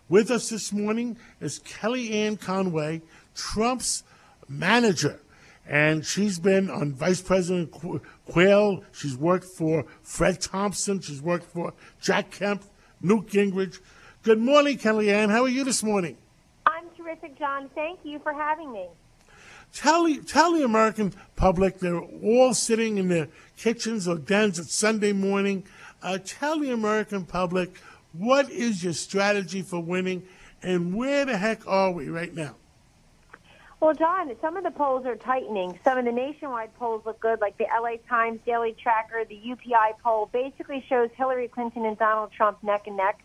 With us this morning is Kellyanne Conway, Trump's manager. And she's been on Vice President Quayle. She's worked for Fred Thompson. She's worked for Jack Kemp, Newt Gingrich. Good morning, Kellyanne. How are you this morning? I'm terrific, John. Thank you for having me. Tell the American public, they're all sitting in their kitchens or dens at Sunday morning. Tell the American public, what is your strategy for winning, and where the heck are we right now? Well, John, some of the polls are tightening. Some of the nationwide polls look good, like the LA Times Daily Tracker, the UPI poll, basically shows Hillary Clinton and Donald Trump neck and neck.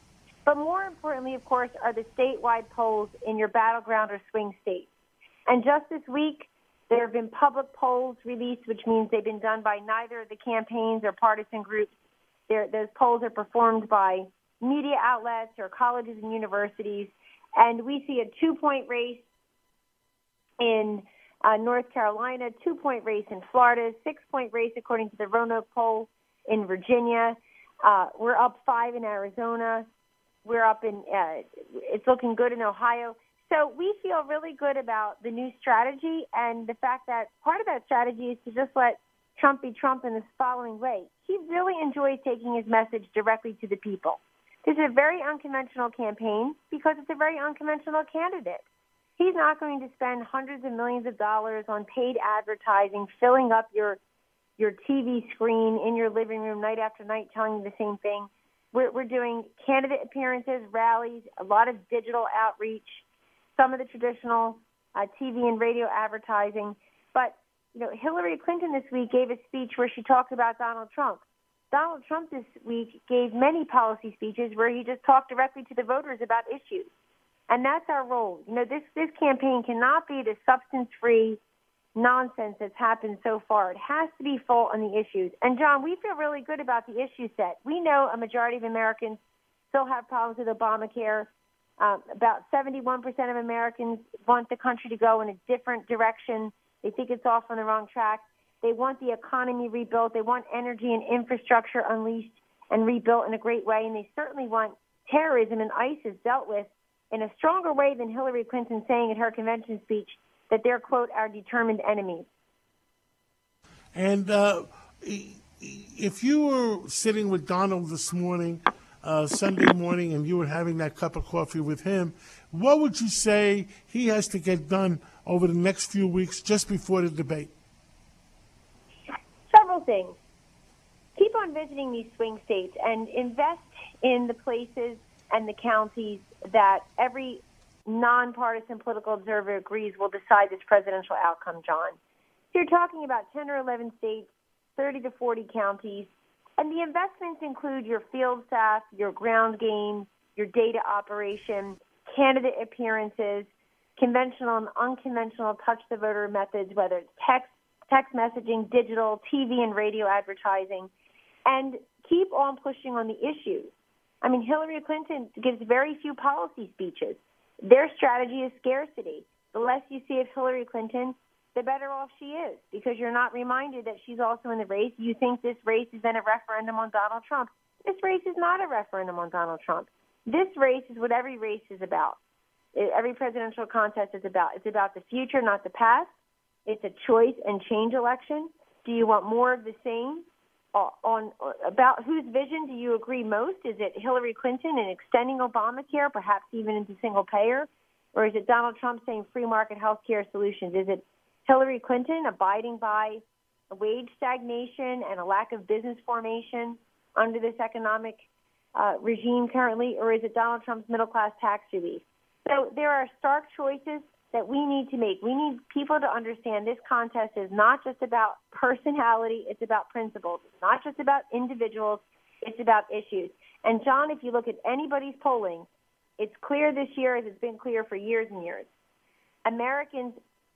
But more importantly, of course, are the statewide polls in your battleground or swing states. And just this week, there have been public polls released, which means they've been done by neither of the campaigns or partisan groups. Those polls are performed by media outlets or colleges and universities. And we see a 2-point race in North Carolina, 2-point race in Florida, 6-point race according to the Roanoke poll in Virginia. We're up 5 in Arizona. We're up in, it's looking good in Ohio. So we feel really good about the new strategy and the fact that part of that strategy is to just let Trump be Trump in this following way. He really enjoys taking his message directly to the people. This is a very unconventional campaign because it's a very unconventional candidate. He's not going to spend hundreds of millions of dollars on paid advertising, filling up your TV screen in your living room night after night telling you the same thing. We're doing candidate appearances, rallies, a lot of digital outreach, some of the traditional TV and radio advertising. But, Hillary Clinton this week gave a speech where she talked about Donald Trump. Donald Trump this week gave many policy speeches where he just talked directly to the voters about issues. And that's our role. This campaign cannot be the substance-free nonsense that's happened so far. It has to be full on the issues. And, John, we feel really good about the issue set. We know a majority of Americans still have problems with Obamacare. About 71% of Americans want the country to go in a different direction. They think it's off on the wrong track. They want the economy rebuilt. They want energy and infrastructure unleashed and rebuilt in a great way. And they certainly want terrorism and ISIS dealt with in a stronger way than Hillary Clinton saying at her convention speech that they're, quote, our determined enemies. And if you were sitting with Donald this morning, Sunday morning, and you were having that cup of coffee with him, what would you say he has to get done over the next few weeks just before the debate? Several things. Keep on visiting these swing states and invest in the places and the counties that every nonpartisan political observer agrees will decide this presidential outcome, John. So you're talking about 10 or 11 states, 30 to 40 counties, and the investments include your field staff, your ground game, your data operation, candidate appearances, conventional and unconventional touch-the-voter methods, whether it's text messaging, digital, TV and radio advertising, and keep on pushing on the issues. I mean, Hillary Clinton gives very few policy speeches. Their strategy is scarcity. The less you see of Hillary Clinton, the better off she is, because you're not reminded that she's also in the race. You think this race is then a referendum on Donald Trump. This race is not a referendum on Donald Trump. This race is what every race is about. Every presidential contest is about. It's about the future, not the past. It's a choice and change election. Do you want more of the same? About whose vision do you agree most? Is it Hillary Clinton and extending Obamacare, perhaps even into single payer? Or is it Donald Trump saying free market health care solutions? Is it Hillary Clinton abiding by a wage stagnation and a lack of business formation under this economic regime currently? Or is it Donald Trump's middle-class tax relief? So there are stark choices that we need to make. We need people to understand this contest is not just about personality, it's about principles. It's not just about individuals, it's about issues. And, John, if you look at anybody's polling, it's clear this year, as it's been clear for years and years, Americans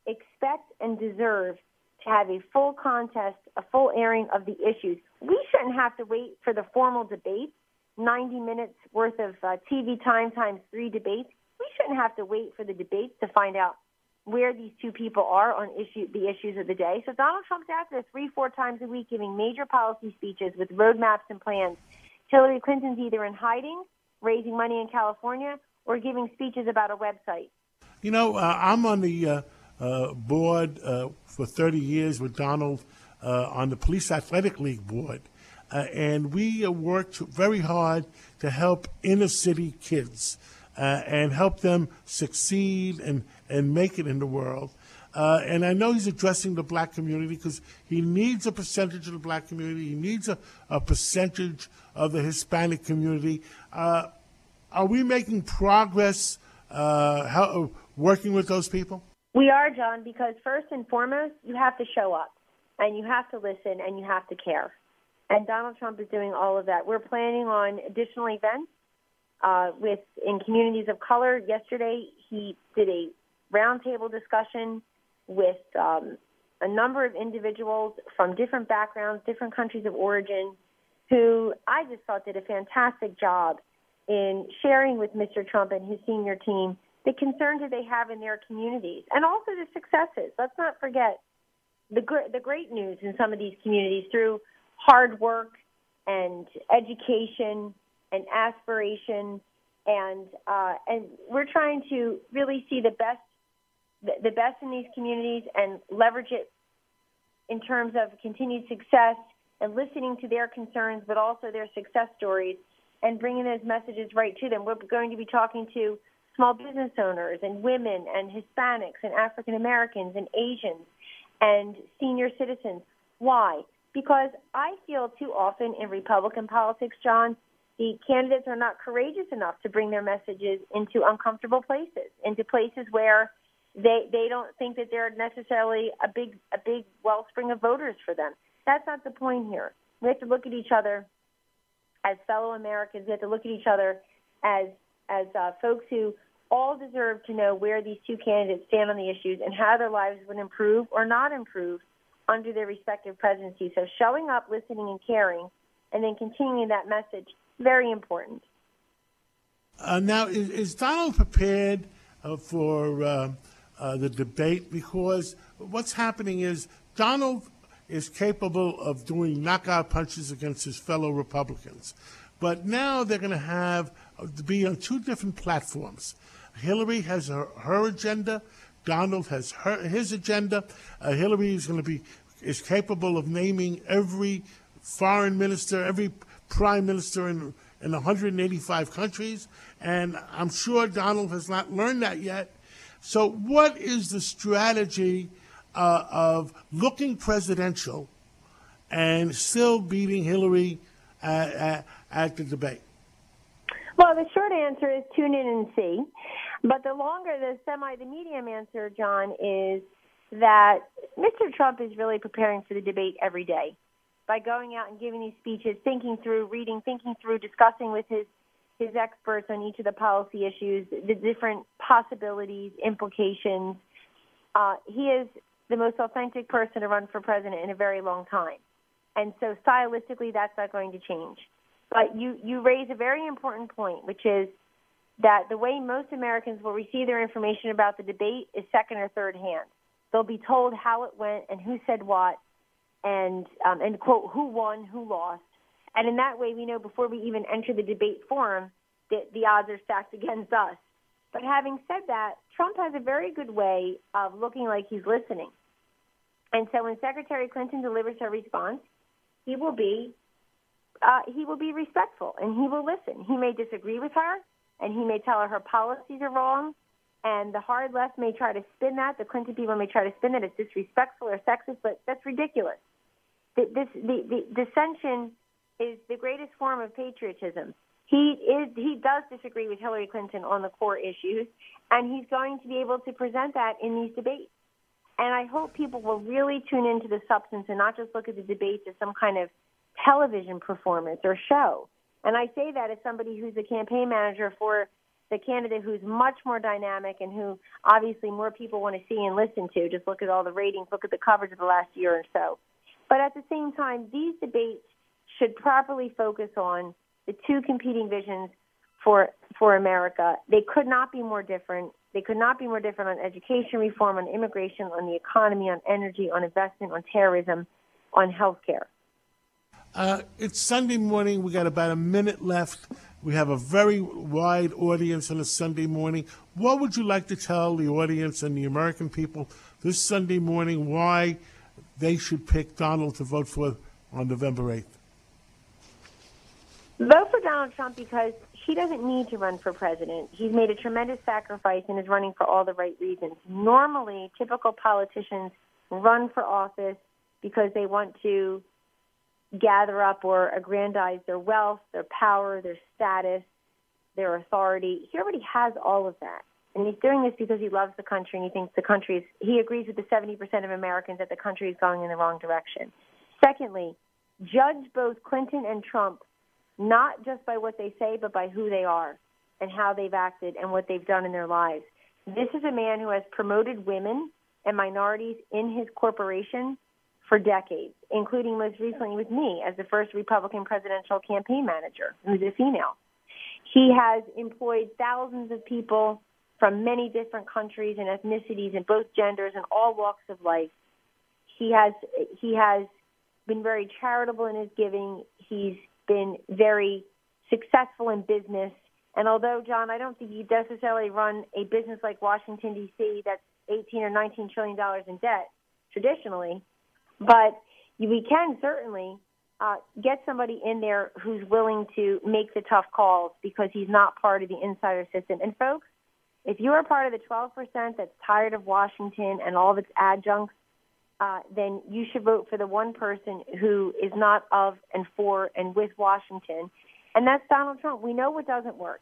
expect and deserve to have a full contest, a full airing of the issues. We shouldn't have to wait for the formal debate, 90 minutes worth of TV time times 3 debates. We shouldn't have to wait for the debates to find out where these two people are on the issues of the day. So Donald Trump's out there 3-4 times a week giving major policy speeches with roadmaps and plans. Hillary Clinton's either in hiding, raising money in California, or giving speeches about a website. You know, I'm on the board for 30 years with Donald on the Police Athletic League board. And we worked very hard to help inner city kids and help them succeed and make it in the world. And I know he's addressing the black community because he needs a percentage of the black community. He needs a percentage of the Hispanic community. Are we making progress working with those people? We are, John, because first and foremost, you have to show up, and you have to listen, and you have to care. And Donald Trump is doing all of that. We're planning on additional events in communities of color. Yesterday, he did a roundtable discussion with a number of individuals from different backgrounds, different countries of origin, who I just thought did a fantastic job in sharing with Mr. Trump and his senior team the concerns that they have in their communities and also the successes. Let's not forget the great news in some of these communities through hard work and education and aspiration, and we're trying to really see the best in these communities and leverage it in terms of continued success and listening to their concerns, but also their success stories and bringing those messages right to them. We're going to be talking to small business owners and women and Hispanics and African Americans and Asians and senior citizens. Why? Because I feel too often in Republican politics, John, the candidates are not courageous enough to bring their messages into uncomfortable places, into places where they don't think that they're necessarily a big wellspring of voters for them. That's not the point here. We have to look at each other as fellow Americans. We have to look at each other as folks who all deserve to know where these two candidates stand on the issues and how their lives would improve or not improve under their respective presidencies. So showing up, listening, and caring, and then continuing that message, very important. Now, is Donald prepared for the debate? Because what's happening is Donald is capable of doing knockout punches against his fellow Republicans. But now they're going to have to be on two different platforms. Hillary has her agenda. Donald has his agenda. Hillary is capable of naming every foreign minister, every prime minister in 185 countries, and I'm sure Donald has not learned that yet. So what is the strategy of looking presidential and still beating Hillary at the debate? Well, the short answer is tune in and see. But the medium answer, John, is that Mr. Trump is really preparing for the debate every day by going out and giving these speeches, thinking through, reading, discussing with his experts on each of the policy issues, the different possibilities, implications. He is the most authentic person to run for president in a very long time. And so stylistically, that's not going to change. But you raise a very important point, which is that the way most Americans will receive their information about the debate is second or third hand. They'll be told how it went and who said what and quote, who won, who lost. And in that way, we know before we even enter the debate forum that the odds are stacked against us. But having said that, Trump has a very good way of looking like he's listening. And so when Secretary Clinton delivers her response, he will be respectful and he will listen. He may disagree with her and he may tell her policies are wrong, and the hard left may try to spin that. The Clinton people may try to spin that it's disrespectful or sexist, but that's ridiculous. The dissension is the greatest form of patriotism. He does disagree with Hillary Clinton on the core issues, and he's going to be able to present that in these debates. And I hope people will really tune into the substance and not just look at the debates as some kind of television performance or show. And I say that as somebody who's the campaign manager for the candidate who's much more dynamic and who obviously more people want to see and listen to. Just look at all the ratings, look at the coverage of the last year or so. But at the same time, these debates should properly focus on the two competing visions for America. They could not be more different. They could not be more different on education reform, on immigration, on the economy, on energy, on investment, on terrorism, on health care. It's Sunday morning. We got about a minute left. We have a very wide audience on a Sunday morning. What would you like to tell the audience and the American people this Sunday morning why they should pick Donald to vote for on November 8th? Vote for Donald Trump because he doesn't need to run for president. He's made a tremendous sacrifice and is running for all the right reasons. Normally, typical politicians run for office because they want to gather up or aggrandize their wealth, their power, their status, their authority. He already has all of that. And he's doing this because he loves the country and he thinks he agrees with the 70% of Americans that the country is going in the wrong direction. Secondly, judge both Clinton and Trump not just by what they say, but by who they are and how they've acted and what they've done in their lives. This is a man who has promoted women and minorities in his corporation for decades, including most recently with me as the first Republican presidential campaign manager, who's a female. He has employed thousands of people from many different countries and ethnicities and both genders and all walks of life. He has been very charitable in his giving. He's been very successful in business. And although, John, I don't think he'd necessarily run a business like Washington, D.C. that's $18 or $19 trillion in debt traditionally, but we can certainly get somebody in there who's willing to make the tough calls because he's not part of the insider system. And, folks, if you are part of the 12% that's tired of Washington and all of its adjuncts, then you should vote for the one person who is not of and for and with Washington, and that's Donald Trump. We know what doesn't work,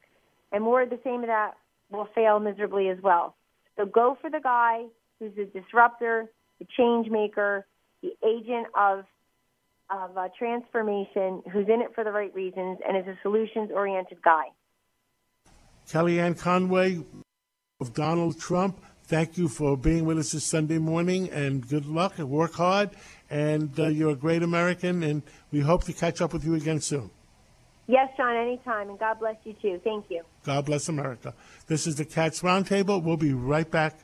and more of the same of that will fail miserably as well. So go for the guy who's a disruptor, the change maker, the agent of transformation, who's in it for the right reasons, and is a solutions-oriented guy. Kellyanne Conway of Donald Trump, thank you for being with us this Sunday morning, and good luck and work hard. And you're a great American, and we hope to catch up with you again soon. Yes, John, anytime, and God bless you too. Thank you. God bless America. This is the Cats Roundtable. We'll be right back.